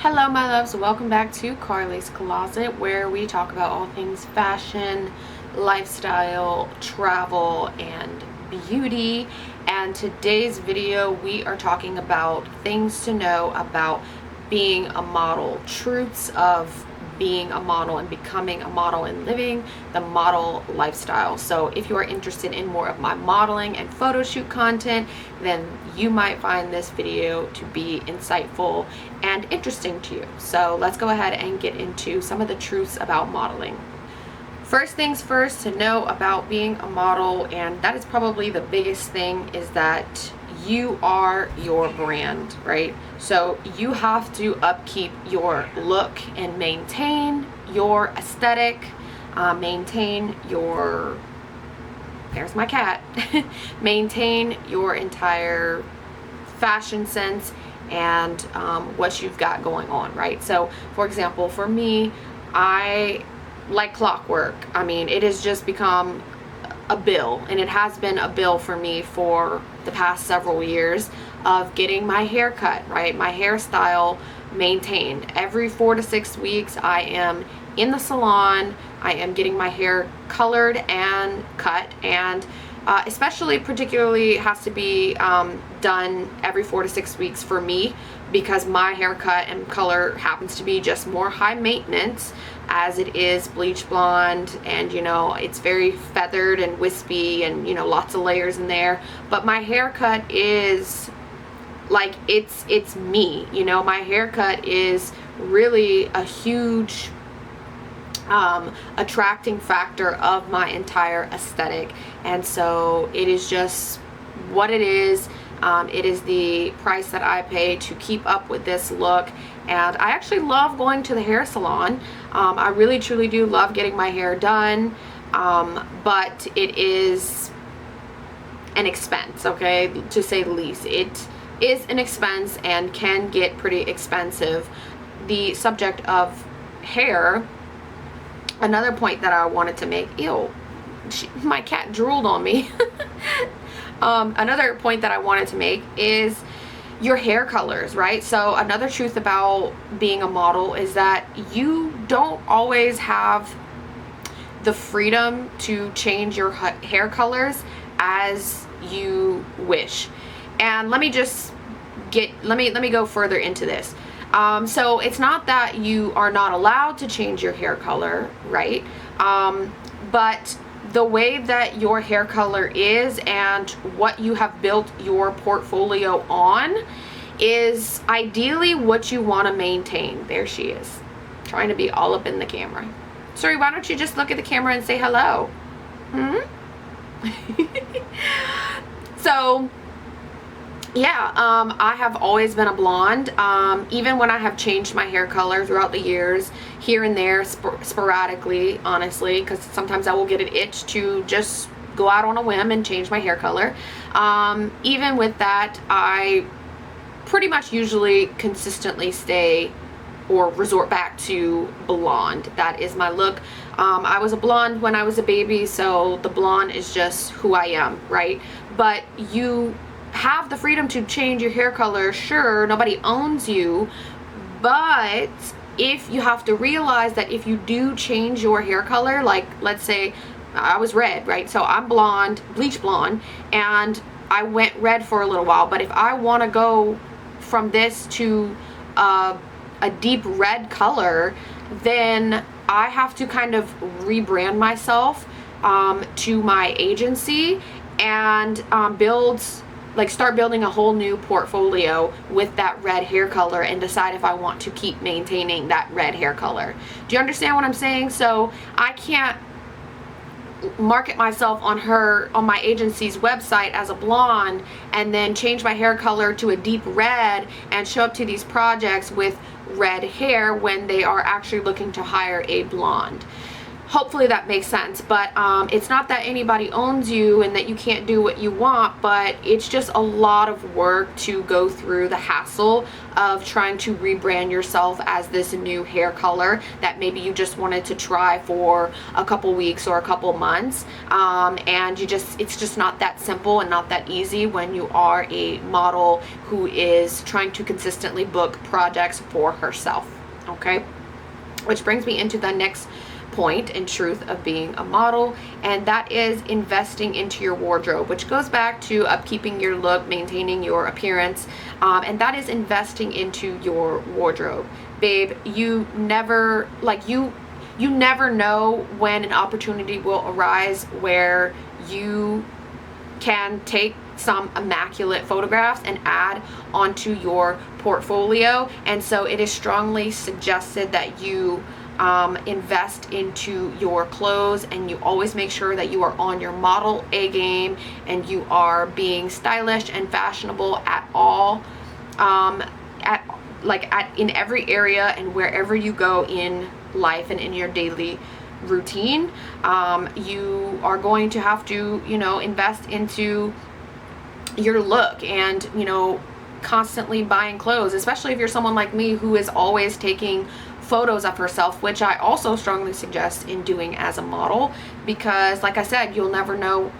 Hello my loves, welcome back to Carly's Closet, where we talk about all things fashion, lifestyle, travel, and beauty. And today's video we are talking about things to know about being a model, truths of being a model and becoming a model and living the model lifestyle. So if you are interested in more of my modeling and photo shoot content, then you might find this video to be insightful and interesting to you. So let's go ahead and get into some of the truths about modeling. First things first to know about being a model, and that is probably the biggest thing, is that you are your brand, right? So you have to upkeep your look and maintain your aesthetic, maintain your, there's my cat, maintain your entire fashion sense and what you've got going on, right? So for example, for me, I like clockwork. I mean, it has just become a bill, and it has been a bill for me for the past several years of getting my hair cut, right? My hairstyle maintained. Every 4 to 6 weeks I am in the salon. I am getting my hair colored and cut, and especially particularly has to be done every 4 to 6 weeks for me, because my haircut and color happens to be just more high maintenance, as it is bleach blonde, and you know, it's very feathered and wispy and you know, lots of layers in there. But my haircut is like, it's me, you know. My haircut is really a huge attracting factor of my entire aesthetic, and so it is just what it is. It is the price that I pay to keep up with this look, and I actually love going to the hair salon. I really truly do love getting my hair done, but it is an expense, okay, to say the least. It is an expense and can get pretty expensive. The subject of hair, another point that I wanted to make, my cat drooled on me. Another point that I wanted to make is your hair colors, right? So another truth about being a model is that you don't always have the freedom to change your hair colors as you wish. And let me just let me go further into this. So it's not that you are not allowed to change your hair color, right? But the way that your hair color is and what you have built your portfolio on is ideally what you want to maintain. There she is, trying to be all up in the camera. Sorry, why don't you just look at the camera and say hello? So yeah, I have always been a blonde, even when I have changed my hair color throughout the years, here and there, sporadically, honestly, because sometimes I will get an itch to just go out on a whim and change my hair color. Even with that, I pretty much usually consistently stay or resort back to blonde. That is my look. I was a blonde when I was a baby, so the blonde is just who I am, right? But you have the freedom to change your hair color, sure, nobody owns you, but if you have to realize that if you do change your hair color, like let's say I was red, right? So I'm blonde, bleach blonde, and I went red for a little while, but if I want to go from this to a deep red color, then I have to kind of rebrand myself to my agency and start building a whole new portfolio with that red hair color and decide if I want to keep maintaining that red hair color. Do you understand what I'm saying? So I can't market myself on my agency's website as a blonde and then change my hair color to a deep red and show up to these projects with red hair when they are actually looking to hire a blonde. hopefully that makes sense. But it's not that anybody owns you and that you can't do what you want, but it's just a lot of work to go through the hassle of trying to rebrand yourself as this new hair color that maybe you just wanted to try for a couple weeks or a couple months, and it's just not that simple and not that easy when you are a model who is trying to consistently book projects for herself. Okay, which brings me into the next point and truth of being a model, and that is investing into your wardrobe, which goes back to upkeeping your look, maintaining your appearance, and that is investing into your wardrobe. Babe, you never know when an opportunity will arise where you can take some immaculate photographs and add onto your portfolio. And so it is strongly suggested that you invest into your clothes, and you always make sure that you are on your model A game and you are being stylish and fashionable at all, in every area and wherever you go in life and in your daily routine. You are going to have to, invest into your look and, constantly buying clothes, especially if you're someone like me who is always taking photos of herself, which I also strongly suggest in doing as a model, because like I said, you never know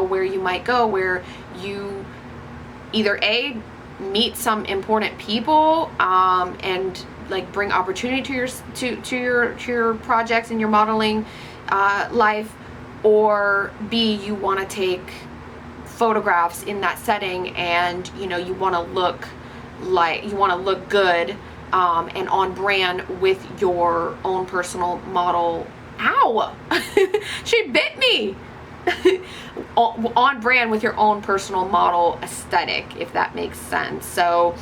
where you might go, where you either meet some important people and like bring opportunity to your projects and your modeling life, or B, you want to take photographs in that setting and you want to look good and on brand with your own personal model. Ow! She bit me! On brand with your own personal model aesthetic, if that makes sense. So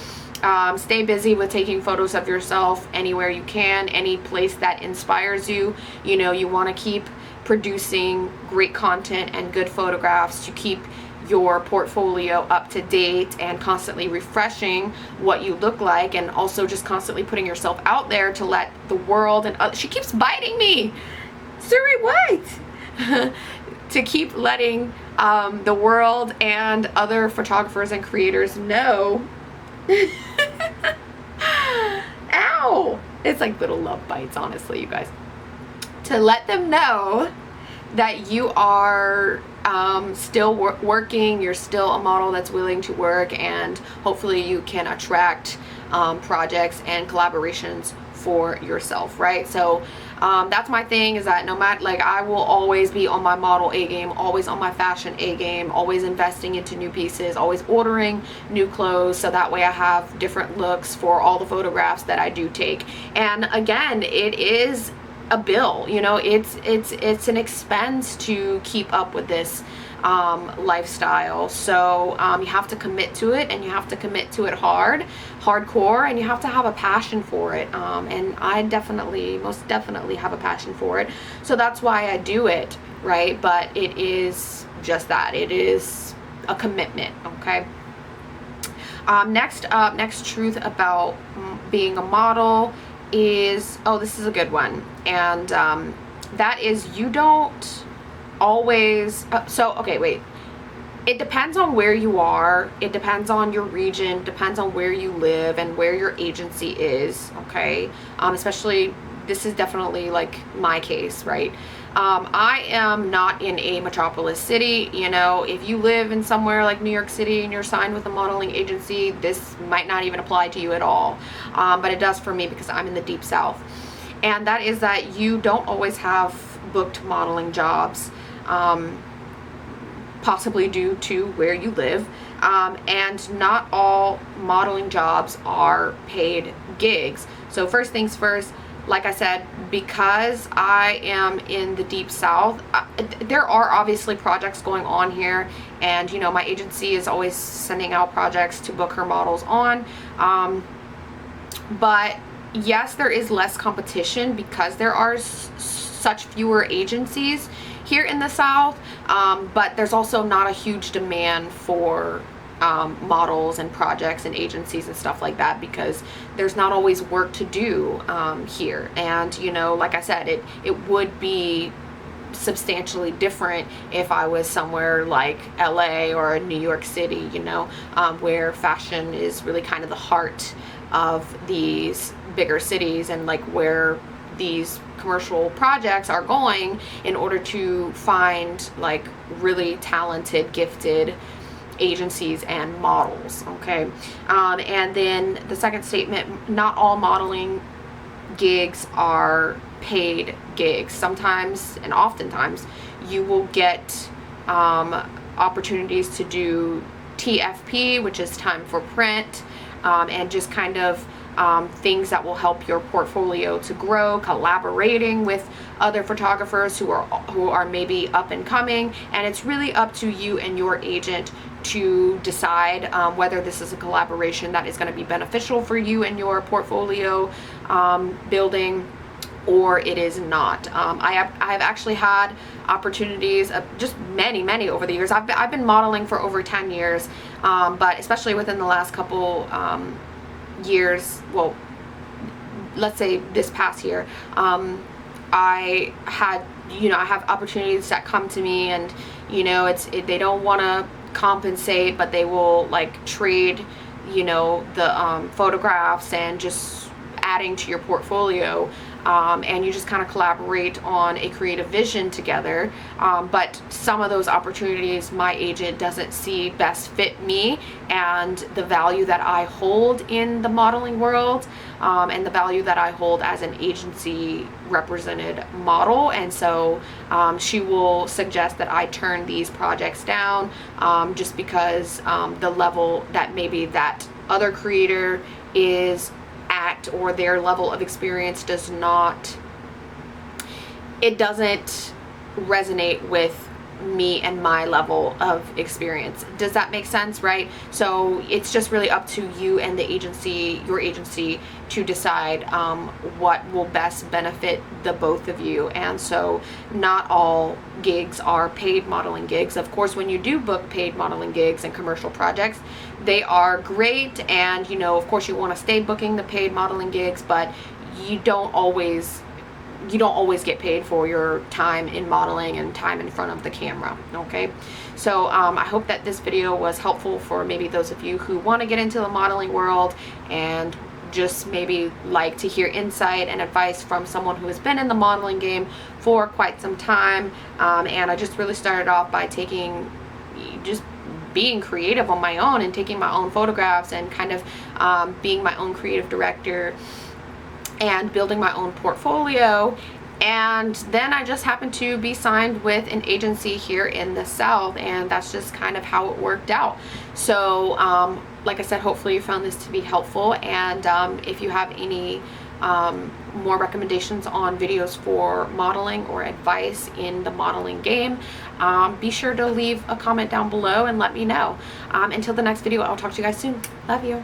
stay busy with taking photos of yourself anywhere you can, any place that inspires you. You want to keep producing great content and good photographs to keep your portfolio up to date and constantly refreshing what you look like, and also just constantly putting yourself out there to let the world and she keeps biting me. Siri, what? To keep letting the world and other photographers and creators know. Ow! It's like little love bites, honestly, you guys. To let them know that you are still working, you're still a model that's willing to work, and hopefully you can attract projects and collaborations for yourself, right? So that's my thing, is that no matter, I will always be on my model A game, always on my fashion A game, always investing into new pieces, always ordering new clothes, so that way I have different looks for all the photographs that I do take. And again, it is a bill, it's an expense to keep up with this lifestyle. So you have to commit to it, and you have to commit to it hardcore, and you have to have a passion for it. And I most definitely have a passion for it. So that's why I do it, right? But it is just that. It is a commitment, okay? Next truth about being a model is, this is a good one, and that is, you don't always it depends on where you are, it depends on your region, depends on where you live and where your agency is, okay? Especially, this is definitely like my case, right? I am not in a metropolis city. If you live in somewhere like New York City and you're signed with a modeling agency, this might not even apply to you at all, but it does for me because I'm in the deep South. And that is that you don't always have booked modeling jobs, possibly due to where you live, and not all modeling jobs are paid gigs. So first things first, like I said, because I am in the deep South, there are obviously projects going on here, and my agency is always sending out projects to book her models on, but yes, there is less competition because there are such fewer agencies here in the South, but there's also not a huge demand for models and projects and agencies and stuff like that, because there's not always work to do here. And you know, like I said, it would be substantially different if I was somewhere like LA or New York City, you know, where fashion is really kind of the heart of these bigger cities, and like where these commercial projects are going in order to find like really talented, gifted agencies and models. Okay, and then the second statement, not all modeling gigs are paid gigs. Sometimes and oftentimes you will get opportunities to do TFP, which is time for print, and just kind of things that will help your portfolio to grow, collaborating with other photographers who are maybe up and coming. And it's really up to you and your agent to decide whether this is a collaboration that is going to be beneficial for you and your portfolio building, or it is not. I have actually had opportunities, just many over the years. I've been modeling for over 10 years, but especially within the last couple years, well, let's say this past year, I have opportunities that come to me, and you know, they don't want to compensate, but they will like trade, you know, the photographs and just adding to your portfolio, and you just kind of collaborate on a creative vision together. But some of those opportunities my agent doesn't see best fit me and the value that I hold in the modeling world, and the value that I hold as an agency represented model. And so she will suggest that I turn these projects down, just because the level that maybe that other creator is at, or their level of experience doesn't resonate with me and my level of experience. Does that make sense, right? So it's just really up to you and the agency, your agency, to decide what will best benefit the both of you. And so not all gigs are paid modeling gigs. Of course, when you do book paid modeling gigs and commercial projects, they are great, and you know, of course, you want to stay booking the paid modeling gigs, but you don't always get paid for your time in modeling and time in front of the camera. Okay, so I hope that this video was helpful for maybe those of you who want to get into the modeling world and just maybe like to hear insight and advice from someone who has been in the modeling game for quite some time. And I just really started off by being creative on my own and taking my own photographs and kind of being my own creative director and building my own portfolio. And then I just happened to be signed with an agency here in the South, and that's just kind of how it worked out. So like I said, hopefully you found this to be helpful, and if you have any more recommendations on videos for modeling or advice in the modeling game, be sure to leave a comment down below and let me know. Until the next video, I'll talk to you guys soon. Love you.